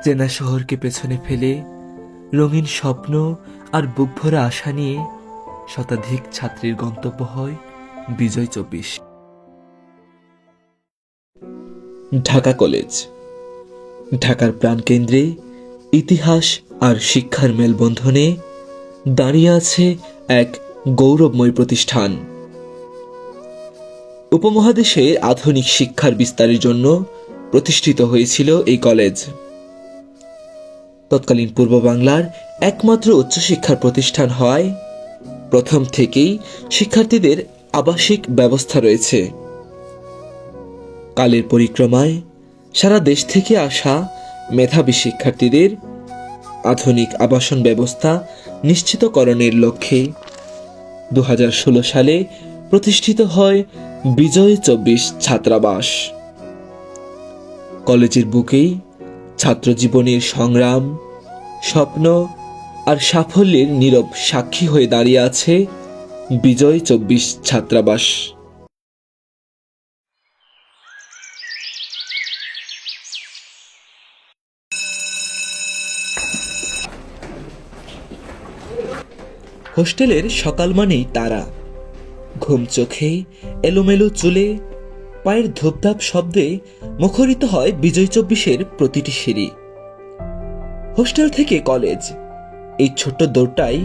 চেনা শহরকে পেছনে ফেলে রঙিন স্বপ্ন আর বুকভরা আশা নিয়ে শতাধিক ছাত্রীর গন্তব্য হয় বিজয় ২৪। ঢাকা কলেজ, ঢাকার প্রাণকেন্দ্রে ইতিহাস আর শিক্ষার মেলবন্ধনে দাঁড়িয়ে আছে এক গৌরবময় প্রতিষ্ঠান। উপমহাদেশের আধুনিক শিক্ষার বিস্তারের জন্য প্রতিষ্ঠিত হয়েছিল এই কলেজ। তৎকালীন পূর্ব বাংলার একমাত্র উচ্চশিক্ষার প্রতিষ্ঠান হওয়ায় প্রথম থেকেই শিক্ষার্থীদের আবাসিক ব্যবস্থা রয়েছে। কালের পরিক্রমায় সারা দেশ থেকে আসা মেধাবী শিক্ষার্থীদের আধুনিক আবাসন ব্যবস্থা নিশ্চিতকরণের লক্ষ্যে ২০১৬ সালে প্রতিষ্ঠিত হয় বিজয় ২৪ ছাত্রাবাস। কলেজের বুকেই ছাত্রজীবনের সংগ্রাম, স্বপ্ন আর সাফল্যের নীরব সাক্ষী হয়ে দাঁড়িয়ে আছে বিজয় ২৪ ছাত্রাবাস। হোস্টেলের সকাল মানেই তারা, ঘুম চোখে, এলোমেলো চুলে, পায়ের ধূপধাপ শব্দে মুখরিত হয় বিজয় ২৪-এর প্রতিটি সিঁড়ি। হোস্টেল থেকে কলেজ, এই ছোট্ট দৌড়টাই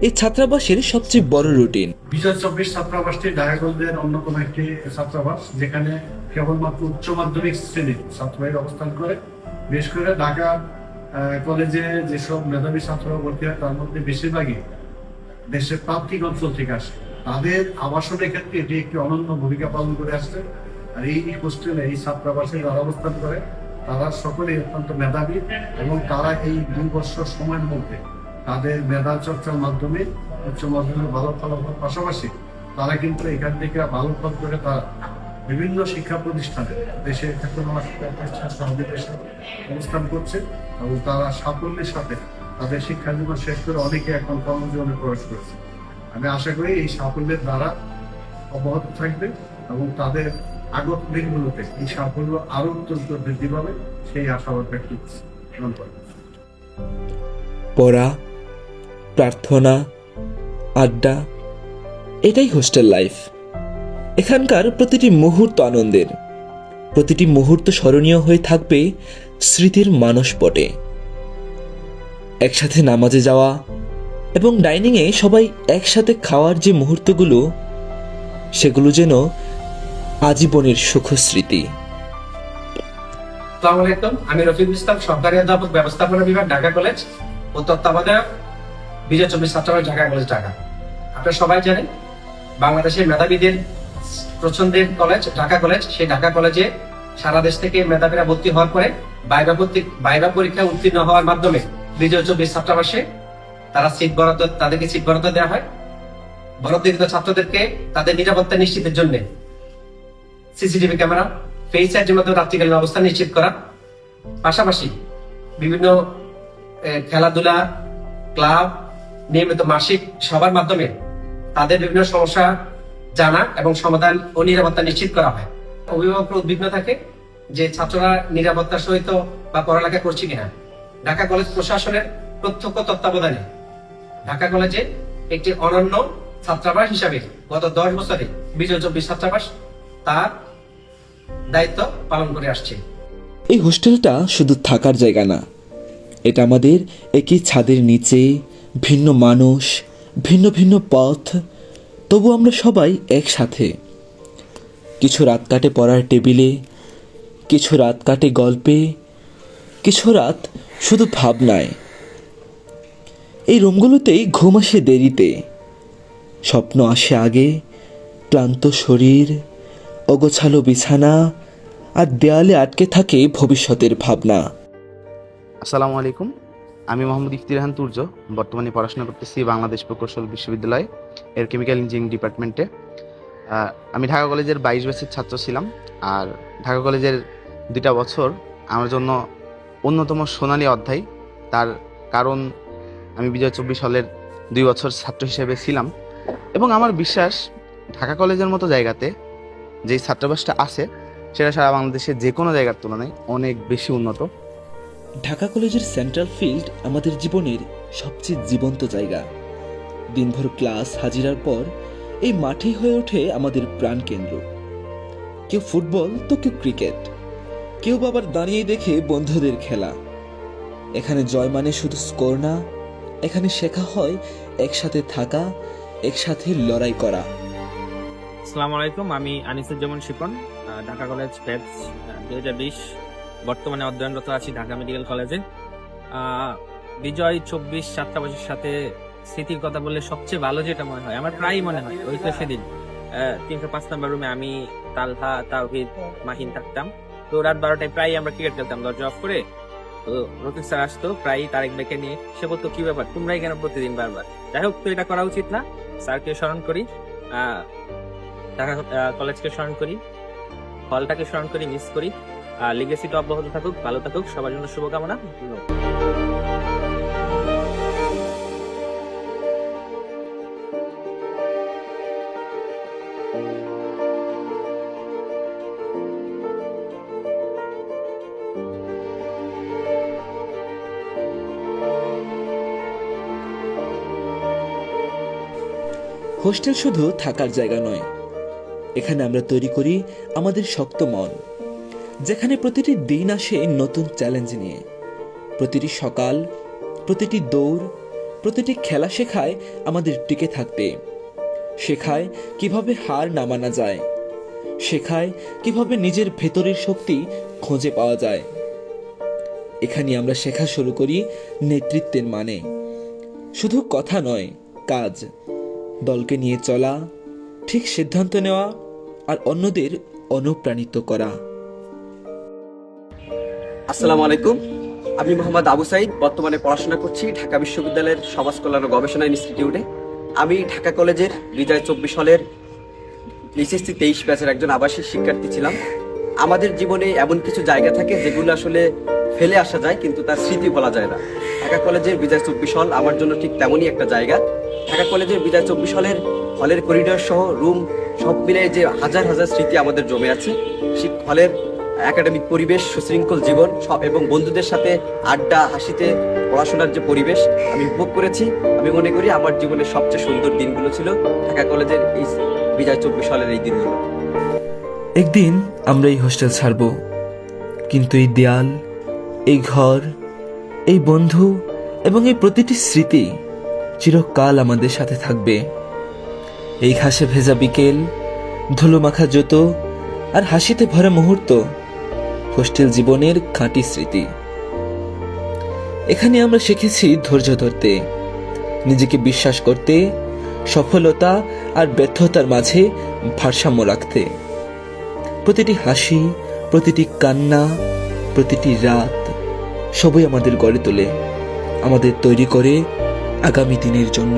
এই ছাত্রাবাসের সবচেয়ে বড় রুটিন। বিজয় ২৪ ছাত্রাবাসটি ঢাকা কলেজের অন্যতম একটি ছাত্রাবাস, যেখানে কেবলমাত্র উচ্চ মাধ্যমিক শ্রেণীর ছাত্ররা অবস্থান করে। বিশেষ করে ঢাকা কলেজে যেসব মেধাবী ছাত্ররা ভর্তি হয় তার মধ্যে বেশিরভাগই দেশের প্রান্তিক অঞ্চল থেকে আসে। তাদের আবাসনের ক্ষেত্রে এটি একটি অনন্য ভূমিকা পালন করে আসছে। আর এই হোস্টেলে, এই ছাত্রাবাসে যারা অবস্থান করে তারা সকলেই অত্যন্ত মেধাবী, এবং তারা এই ২ বছর সময়ের মধ্যে তাদের মেধা চর্চার মাধ্যমে উচ্চ মাধ্যমিক ভালো ফলাফলের পাশাপাশি তারা কিন্তু এখান থেকে ভালো ফল করে তারা বিভিন্ন শিক্ষা প্রতিষ্ঠানে, দেশের খ্যাতনামা শিক্ষা প্রতিষ্ঠান সহ বিদেশে অবস্থান করছে, এবং তারা সাফল্যের সাথে তাদের শিক্ষা জীবন শেষ করে অনেকে এখন কর্মজীবনে প্রবেশ করেছে। আমি আশা করি এই সাফল্যের দ্বারা অব্যাহত থাকবে এবং তাদের আগত দিনগুলোতে এই সাফল্য আরো অত্যন্ত বৃদ্ধি পাবে, সেই আশাবাদ ব্যক্ত করছি। পড়া, প্রার্থনা, আড্ডা, এটাই হোস্টেল লাইফ। এখানকার প্রতিটি মুহূর্ত আনন্দের, প্রতিটি মুহূর্ত স্মরণীয় হয়ে থাকবে স্মৃতির মানসপটে। একসাথে নামাজে যাওয়া এবং ডাইনিংয়ে সবাই একসাথে খাওয়ার যে মুহূর্তগুলো, সেগুলো যেন আজীবনের সুখস্মৃতি। আসসালামু আলাইকুম, আমি রফিকুল ইসলাম, সরকারি অধ্যাপক, ব্যবস্থাপনা বিভাগ, ঢাকা কলেজ ও তত্ত্বাবধায়ক, বিজয় ২৪ ছাত্রাবাস, ঢাকা কলেজ, ঢাকা। আপনারা সবাই জানেন বাংলাদেশের মেধাবীদের পছন্দের কলেজ ঢাকা কলেজ। সেই ঢাকা কলেজে সারা দেশ থেকে মেধাবীরা ভর্তি হওয়ার পরে ভাইবা পরীক্ষা উত্তীর্ণ হওয়ার মাধ্যমে বিজয় ২৪ ছাত্রাবাসে তাদেরকে সিট বরাদ্দ দেওয়া হয়। বরাদ্দকৃত ছাত্রদেরকে তাদের নিরাপত্তা নিশ্চিতের জন্য সিসিটিভি ক্যামেরা, ফেস আইডির মাধ্যমে রাত্রিকালীন অবস্থান নিশ্চিত করা, পাশাপাশি বিভিন্ন খেলাধুলা, ক্লাব, নিয়মিত মাসিক সবার মাধ্যমে তাদের বিভিন্ন সমস্যা জানা এবং সমাধান ও নিরাপত্তা নিশ্চিত করা হয়। অভিভাবকরা উদ্বিগ্ন থাকে যে ছাত্ররা নিরাপত্তার সহিত বা পড়ালেখা করছে কিনা। ঢাকা কলেজ প্রশাসনের প্রত্যক্ষ তত্ত্বাবধানে ঢাকা কলেজে একটি অনন্য ছাত্রাবাস হিসাবে গত ১০ বছরে বিজয় ২৪ ছাত্রাবাস তার দায়িত্ব পালন করে আসছে। এই হোস্টেলটা শুধু থাকার জায়গা না, এটা আমাদের একই ছাদের নিচে ভিন্ন মানুষ, ভিন্ন ভিন্ন পথ, তবু আমরা সবাই একসাথে। কিছু রাত কাটে পড়ার টেবিলে, কিছু রাত কাটে গল্পে, কিছু রাত শুধু ভাবনায়। এই রুমগুলোতেই ঘুম আসে দেরিতে, স্বপ্ন আসে আগে, ক্লান্ত শরীর, অগোছালো বিছানা, আর দেয়ালে আটকে থাকে ভবিষ্যতের ভাবনা। আসসালামু আলাইকুম, আমি মোহাম্মদ ইফতিরহান তুর্য, বর্তমানে পড়াশোনা করতেছি বাংলাদেশ প্রকৌশল বিশ্ববিদ্যালয় এর কেমিক্যাল ইঞ্জিনিয়ারিং ডিপার্টমেন্টে। আমি ঢাকা কলেজের ২২ ব্যাচের ছাত্র ছিলাম। আর ঢাকা কলেজের ২টা বছর আমার জন্য অন্যতম সোনালী অধ্যায়। তার কারণ আমি বিজয় ২৪ সালের ২ বছর ছাত্র হিসেবে ছিলাম, এবং আমার বিশ্বাস ঢাকা কলেজের মতো জায়গাতে যেই ছাত্রাবাসটা আছে সেটা সারা বাংলাদেশের যে কোনো জায়গার তুলনায় অনেক বেশি উন্নত। ঢাকা কলেজের সেন্ট্রাল ফিল্ড আমাদের জীবনের সবচেয়ে জীবন্ত জায়গা। দিনভর ক্লাস হাজিরার পর এই মাঠেই হয়ে ওঠে আমাদের প্রাণকেন্দ্র। কেউ ফুটবল তো কেউ ক্রিকেট, কেউ আবার দাঁড়িয়ে দেখে বন্ধুদের খেলা। এখানে জয় মানে শুধু স্কোর না, এখানে শেখা হয় একসাথে থাকা, একসাথে লড়াই করা। আসসালামু আলাইকুম, আমি আনিসুজ্জামান শিপন, ঢাকা কলেজ ব্যাচ 2020, বর্তমানে অধ্যয়নরত আছি ঢাকা মেডিকেল কলেজে। বিজয় 24 ছাত্রাবাসের সাথে স্মৃতির কথা বললে সবচেয়ে ভালো যেটা মনে হয়, আমার প্রায়ই মনে হয় ওই তো সেদিন 305 নম্বর রুমে আমি, তালহা, তাওহিদ, মাহিন থাকতাম। তো রাত 12টায় প্রায় আমরা ক্রিকেট খেলতাম দরজা অফ করে। তো রফিক স্যার আসতো প্রায় তারেক ভাইকে নিয়ে, সে বলতো কি ব্যাপার তোমরাই কেন প্রতিদিন বারবার। যাই হোক, তো এটা করা উচিত না। স্যারকে স্মরণ করি, ঢাকা কলেজকে স্মরণ করি, হলটাকে স্মরণ করি, মিস করি। লিগেসিটা অব্যাহত থাকুক, ভালো থাকুক, সবার জন্য শুভকামনা। ধন্যবাদ। হোস্টেল শুধু থাকার জায়গা নয়, এখানে আমরা তৈরি করি আমাদের শক্ত মন, যেখানে প্রতিটি দিন আসে নতুন চ্যালেঞ্জ নিয়ে। প্রতিটি সকাল, প্রতিটি দৌড়, প্রতিটি খেলা শেখায় আমাদের টিকে থাকতে, শেখায় কিভাবে হার না মানা যায়, শেখায় কিভাবে নিজের ভেতরের শক্তি খুঁজে পাওয়া যায়। এখানে আমরা শেখা শুরু করি নেতৃত্বের মানে, শুধু কথা নয়, কাজ, দলকে নিয়ে চলা, ঠিক সিদ্ধান্ত নেওয়া আর অন্যদের অনুপ্রাণিত করা। আসসালামু আলাইকুম, আমি মোহাম্মদ আবু সাইদ, বর্তমানে পড়াশোনা করছি ঢাকা বিশ্ববিদ্যালয়ের সমাজ কল্যাণ ও গবেষণা ইনস্টিটিউটে। আমি ঢাকা কলেজের বিজয় 24 সালের এইচএসসি 23 ব্যাচের একজন আবাসিক শিক্ষার্থী ছিলাম। আমাদের জীবনে এমন কিছু জায়গা থাকে যেগুলো আসলে ফেলে আসা যায় কিন্তু তার স্মৃতি বলা যায় না। ঢাকা কলেজের বিজয় 24 হল আমার জন্য ঠিক তেমনই একটা জায়গা। ঢাকা কলেজের বিজয় 24 হলের করিডোর সহ রুম সব মিলে যে হাজার হাজার স্মৃতি আমাদের জমে আছে। হলের একাডেমিক পরিবেশ, সুশৃঙ্খল জীবন সব এবং বন্ধুদের সাথে আড্ডা, হাসিতে পড়াশোনার যে পরিবেশ আমি উপভোগ করেছি। আমি মনে করি আমার জীবনের সবচেয়ে সুন্দর দিনগুলো ছিল ঢাকা কলেজের এই বিজয় 24 সালের এই দিনগুলো। একদিন আমরা এই হোস্টেল ছাড়ব, কিন্তু এই দেয়াল, এই ঘর, এই বন্ধু এবং এই প্রতিটি স্মৃতি চিরকাল আমাদের সাথে থাকবে। এই ঘাসে ভেজা বিকেল, ধুলো মাখা জুতো আর হাসিতে ভরা মুহূর্ত হোস্টেল জীবনের খাঁটি স্মৃতি। এখানে আমরা শিখেছি ধৈর্য ধরতে, নিজেকে বিশ্বাস করতে, সফলতা আর ব্যর্থতার মাঝে ভারসাম্য রাখতে। প্রতিটি হাসি, প্রতিটি কান্না, প্রতিটি রাত সবই আমাদের গড়ে তোলে, আমাদের তৈরি করে আগামী দিনের জন্য।